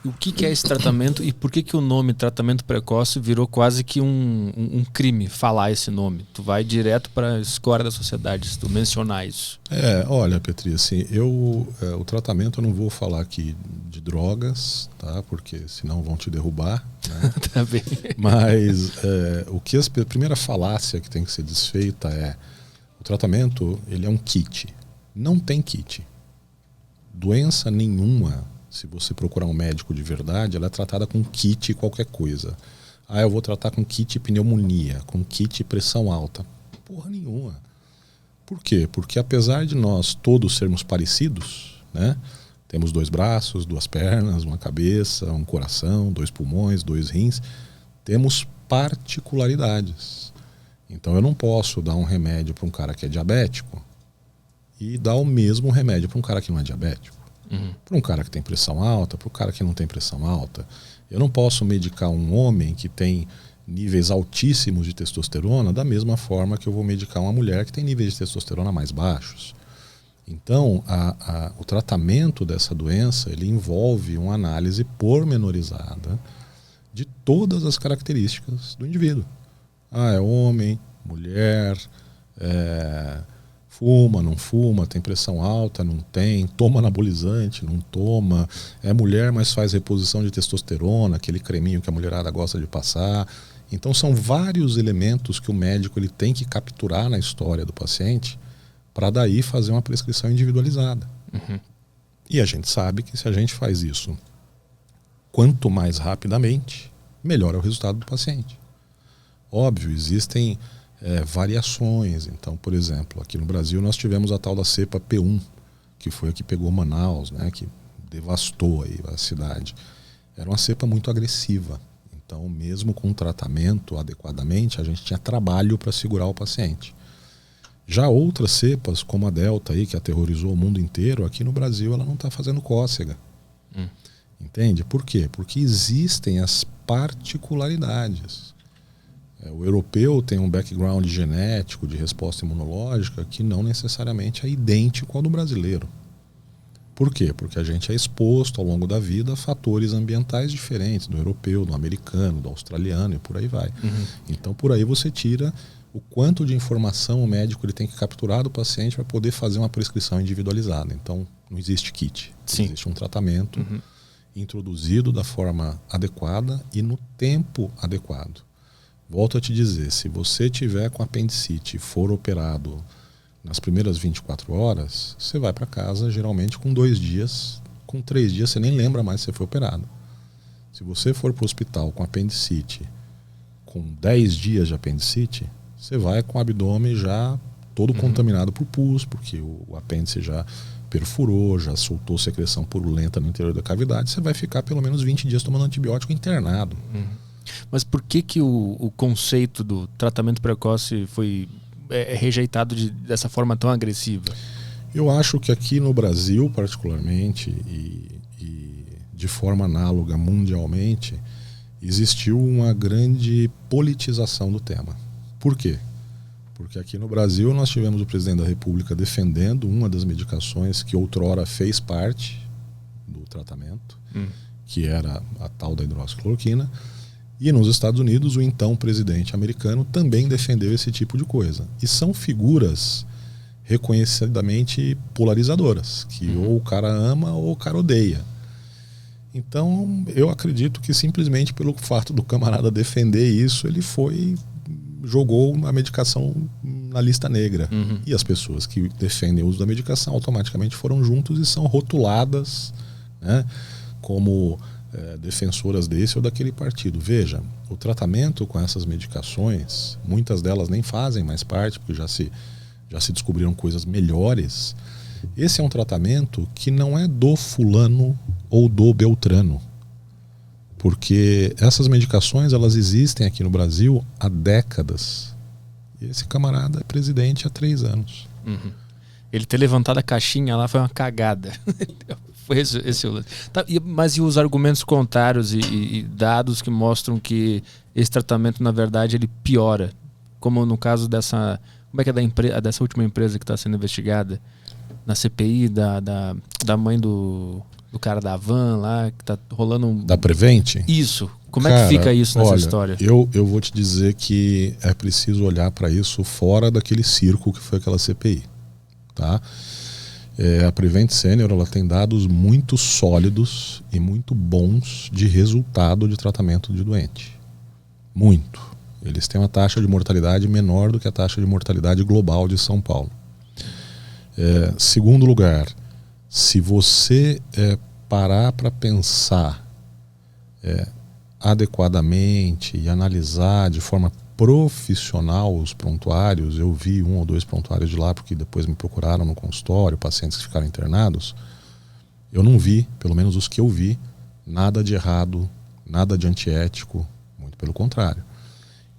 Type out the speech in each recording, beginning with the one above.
o que é esse tratamento e por que o nome tratamento precoce virou quase que um crime falar esse nome? Tu vai direto para a escória da sociedade se tu mencionar isso. Olha, Petri, assim, o tratamento eu não vou falar aqui de drogas, tá? Porque senão vão te derrubar, né? Tá bem. Mas a primeira falácia que tem que ser desfeita é o tratamento, ele é um kit. Não tem kit. Doença nenhuma, se você procurar um médico de verdade, ela é tratada com kit qualquer coisa. Eu vou tratar com kit pneumonia, com kit pressão alta. Porra nenhuma. Por quê? Porque apesar de nós todos sermos parecidos, né? Temos 2 braços, 2 pernas, uma cabeça, um coração, 2 pulmões, 2 rins, temos particularidades. Então eu não posso dar um remédio para um cara que é diabético e dar o mesmo remédio para um cara que não é diabético. Para um cara que tem pressão alta, para o cara que não tem pressão alta. Eu não posso medicar um homem que tem níveis altíssimos de testosterona da mesma forma que eu vou medicar uma mulher que tem níveis de testosterona mais baixos. Então, o tratamento dessa doença ele envolve uma análise pormenorizada de todas as características do indivíduo. É homem, mulher, fuma, não fuma, tem pressão alta, não tem, toma anabolizante, não toma, é mulher, mas faz reposição de testosterona, aquele creminho que a mulherada gosta de passar. Então são vários elementos que o médico ele tem que capturar na história do paciente para daí fazer uma prescrição individualizada. E a gente sabe que se a gente faz isso quanto mais rapidamente, melhor é o resultado do paciente. Óbvio, existem variações. Então, por exemplo, aqui no Brasil nós tivemos a tal da cepa P1, que foi a que pegou Manaus, né, que devastou aí a cidade. Era uma cepa muito agressiva. Então, mesmo com tratamento adequadamente, a gente tinha trabalho para segurar o paciente. Já outras cepas, como a Delta, aí, que aterrorizou o mundo inteiro, aqui no Brasil ela não está fazendo cócega. Entende? Por quê? Porque existem as particularidades. O europeu tem um background genético de resposta imunológica que não necessariamente é idêntico ao do brasileiro. Por quê? Porque a gente é exposto ao longo da vida a fatores ambientais diferentes do europeu, do americano, do australiano e por aí vai. Então por aí você tira o quanto de informação o médico ele tem que capturar do paciente para poder fazer uma prescrição individualizada. Então não existe kit, existe um tratamento introduzido da forma adequada e no tempo adequado. Volto a te dizer, se você tiver com apendicite e for operado nas primeiras 24 horas, você vai para casa geralmente com 2 dias, com 3 dias você nem lembra mais se você foi operado. Se você for para o hospital com apendicite, com 10 dias de apendicite, você vai com o abdômen já todo contaminado por pus, porque o apêndice já perfurou, já soltou secreção purulenta no interior da cavidade, você vai ficar pelo menos 20 dias tomando antibiótico internado. Mas por que o conceito do tratamento precoce foi rejeitado dessa forma tão agressiva? Eu acho que aqui no Brasil, particularmente, e de forma análoga mundialmente, existiu uma grande politização do tema. Por quê? Porque aqui no Brasil nós tivemos o presidente da República defendendo uma das medicações que outrora fez parte do tratamento, que era a tal da hidroxicloroquina. E nos Estados Unidos, o então presidente americano também defendeu esse tipo de coisa. E são figuras reconhecidamente polarizadoras, que ou o cara ama ou o cara odeia. Então, eu acredito que simplesmente pelo fato do camarada defender isso, ele jogou a medicação na lista negra. E as pessoas que defendem o uso da medicação automaticamente foram juntos e são rotuladas, né, como defensoras desse ou daquele partido. Veja, o tratamento com essas medicações, muitas delas nem fazem mais parte, porque já se descobriram coisas melhores. Esse é um tratamento que não é do fulano ou do beltrano, porque essas medicações elas existem aqui no Brasil há décadas. E esse camarada é presidente há 3 anos. Ele ter levantado a caixinha lá foi uma cagada. Foi esse o lance. Tá, mas e os argumentos contrários e dados que mostram que esse tratamento, na verdade, ele piora? Como no caso dessa... Como é que é dessa última empresa que está sendo investigada? Na CPI da mãe do do cara da van lá, que tá rolando um... Da Prevent? Isso. Como é que fica isso nessa história? Eu vou te dizer que é preciso olhar para isso fora daquele circo que foi aquela CPI. Tá? A Prevent Senior, ela tem dados muito sólidos e muito bons de resultado de tratamento de doente. Muito. Eles têm uma taxa de mortalidade menor do que a taxa de mortalidade global de São Paulo. Segundo lugar, se você parar para pensar adequadamente e analisar de forma profissional os prontuários, eu vi 1 ou 2 prontuários de lá porque depois me procuraram no consultório, pacientes que ficaram internados, eu não vi, pelo menos os que eu vi, nada de errado, nada de antiético, muito pelo contrário.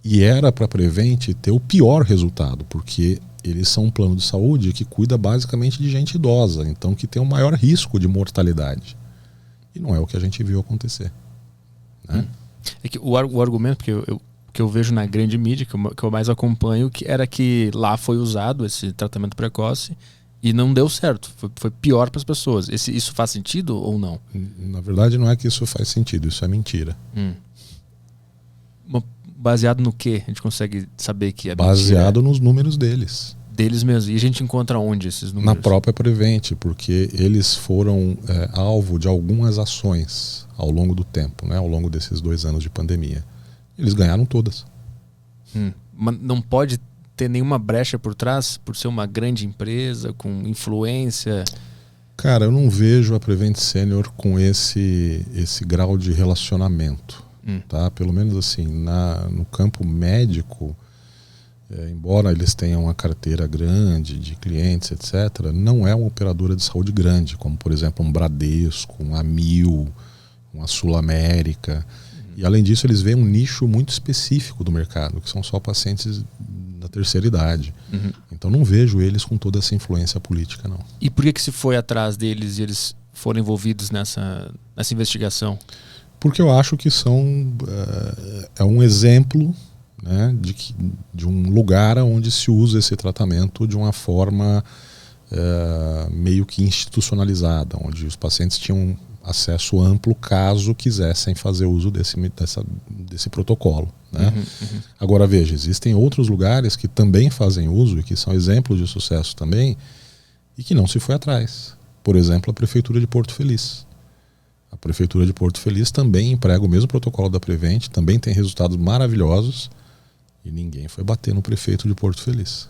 E era para a Prevent ter o pior resultado, porque eles são um plano de saúde que cuida basicamente de gente idosa, então que tem o maior risco de mortalidade. E não é o que a gente viu acontecer. Né? É que o argumento que eu vejo na grande mídia, que eu mais acompanho, que era que lá foi usado esse tratamento precoce e não deu certo. Foi pior para as pessoas. Isso faz sentido ou não? Na verdade, não é que isso faz sentido, isso é mentira. Baseado no que a gente consegue saber que é baseado mentira? Nos números deles. Deles mesmos. E a gente encontra onde esses números? Na própria Prevent, porque eles foram alvo de algumas ações ao longo do tempo, né, ao longo desses 2 anos de pandemia. Eles ganharam todas. Mas não pode ter nenhuma brecha por trás, por ser uma grande empresa, com influência? Cara, eu não vejo a Prevent Senior com esse grau de relacionamento. Tá? Pelo menos assim, no campo médico, embora eles tenham uma carteira grande de clientes, etc., não é uma operadora de saúde grande, como por exemplo um Bradesco, um Amil, uma Sul América. E além disso, eles veem um nicho muito específico do mercado, que são só pacientes da terceira idade. Então não vejo eles com toda essa influência política, não. E por que se foi atrás deles e eles foram envolvidos nessa investigação? Porque eu acho que é um exemplo, né, de um lugar onde se usa esse tratamento de uma forma meio que institucionalizada, onde os pacientes tinham acesso amplo caso quisessem fazer uso desse protocolo. Né? Agora veja, existem outros lugares que também fazem uso e que são exemplos de sucesso também e que não se foi atrás. Por exemplo, a Prefeitura de Porto Feliz. A Prefeitura de Porto Feliz também emprega o mesmo protocolo da Prevent, também tem resultados maravilhosos e ninguém foi bater no prefeito de Porto Feliz.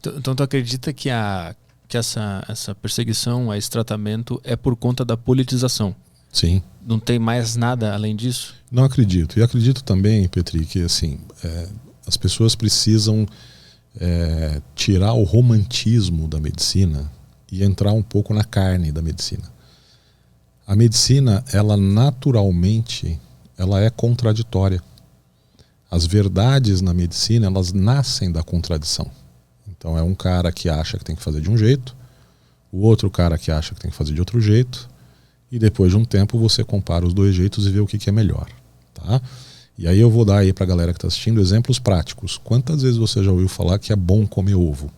Então tu acredita que essa perseguição a esse tratamento é por conta da politização? Sim. Não tem mais nada além disso? Não acredito. E acredito também, Petri, que assim, as pessoas precisam tirar o romantismo da medicina e entrar um pouco na carne da medicina. A medicina, ela naturalmente, ela é contraditória. As verdades na medicina, elas nascem da contradição. Então é um cara que acha que tem que fazer de um jeito, o outro cara que acha que tem que fazer de outro jeito, e depois de um tempo você compara os 2 jeitos e vê o que é melhor. Tá? E aí eu vou dar aí pra galera que está assistindo exemplos práticos. Quantas vezes você já ouviu falar que é bom comer ovo?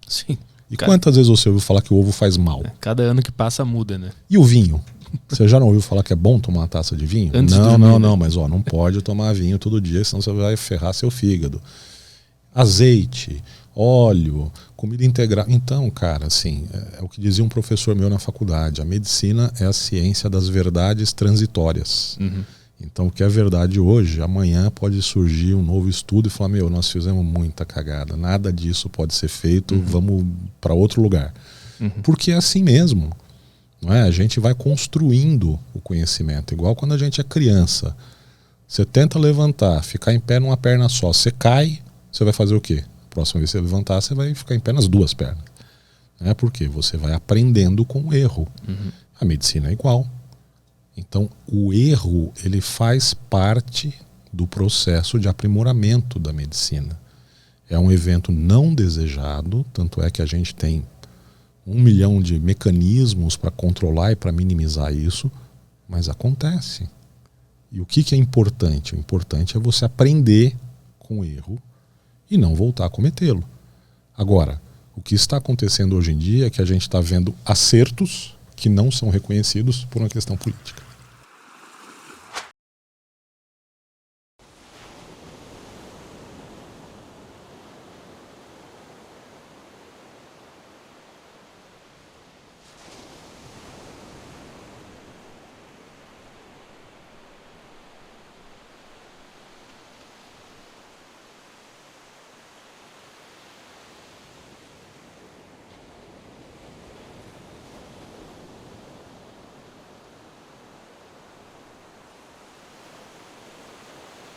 Sim. E quantas vezes você ouviu falar que o ovo faz mal? Cada ano que passa muda, né? E o vinho? Você já não ouviu falar que é bom tomar uma taça de vinho? Não, mas não pode tomar vinho todo dia, senão você vai ferrar seu fígado. Azeite, óleo, comida integral. Então, cara, assim, é o que dizia um professor meu na faculdade. A medicina é a ciência das verdades transitórias. Então, o que é verdade hoje, amanhã pode surgir um novo estudo e falar, nós fizemos muita cagada, nada disso pode ser feito, vamos para outro lugar. Porque é assim mesmo. Não é? A gente vai construindo o conhecimento, igual quando a gente é criança. Você tenta levantar, ficar em pé numa perna só, você cai, você vai fazer o quê? A próxima vez que você levantar, você vai ficar em pé nas 2 pernas. Porque você vai aprendendo com o erro. A medicina é igual. Então, o erro, ele faz parte do processo de aprimoramento da medicina. É um evento não desejado, tanto é que a gente tem 1 milhão de mecanismos para controlar e para minimizar isso, mas acontece. E o que é importante? O importante é você aprender com o erro e não voltar a cometê-lo. Agora, o que está acontecendo hoje em dia é que a gente está vendo acertos que não são reconhecidos por uma questão política.